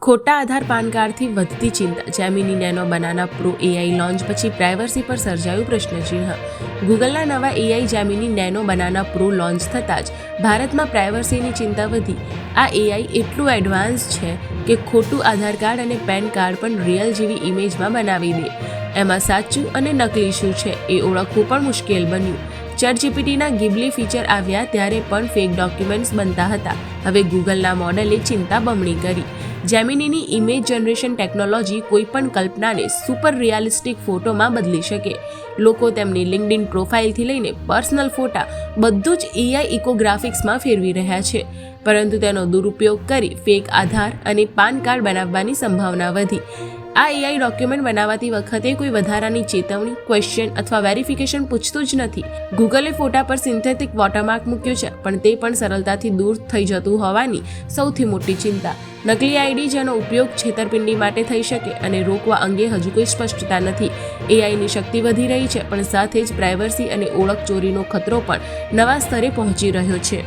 ખોટા આધાર પાન કાર્ડથી વધતી ચિંતા. Gemini nano banana pro AI launch પછી પ્રાઇવસી પર સર્જાયું પ્રશ્નચિહ્ન. ગૂગલના નવા AI Gemini nano banana pro launch થતાં જ ભારતમાં પ્રાઇવસીની ચિંતા વધી. આ એઆઈ એટલું એડવાન્સ છે કે ખોટું આધાર કાર્ડ અને પેન કાર્ડ પણ રિયલ જેવી ઇમેજમાં બનાવી દે. એમાં સાચું અને નકલી શું છે એ ઓળખવું પણ મુશ્કેલ બન્યું. ચેટજીપીટીના ગિબલી ફીચર આવ્યા ત્યારે પણ ફેક ડોક્યુમેન્ટ્સ બનતા હતા. હવે ગૂગલના મોડલે ચિંતા બમણી કરી. જેમિનીની ઇમેજ જનરેશન ટેકનોલોજી કોઈપણ કલ્પનાને સુપર રિયાલિસ્ટિક ફોટોમાં બદલી શકે. લોકો તેમની લિંક્ડઇન પ્રોફાઇલથી લઈને પર્સનલ ફોટા બધું જ એઆઈ ઇકોગ્રાફિક્સમાં ફેરવી રહ્યા છે. પરંતુ તેનો દુરુપયોગ કરી ફેક આધાર અને પાન કાર્ડ બનાવવાની સંભાવના વધી. આ એઆઈ ડોક્યુમેન્ટ બનાવતી વખતે કોઈ વધારાની ચેતવણી, ક્વેશ્ચન અથવા વેરિફિકેશન પૂછતું જ નથી. ગૂગલે ફોટા પર સિન્થેટિક વોટરમાર્ક મૂક્યો છે, પણ તે પણ સરળતાથી દૂર થઈ જતું હોવાની સૌથી મોટી ચિંતા. નકલી આઈડી જેનો ઉપયોગ છેતરપિંડી માટે થઈ શકે અને રોકવા અંગે હજુ કોઈ સ્પષ્ટતા નથી. એઆઈની શક્તિ વધી રહી છે, પણ સાથે જ પ્રાઇવસી અને ઓળખ ચોરીનો ખતરો પણ નવા સ્તરે પહોંચી રહ્યો છે.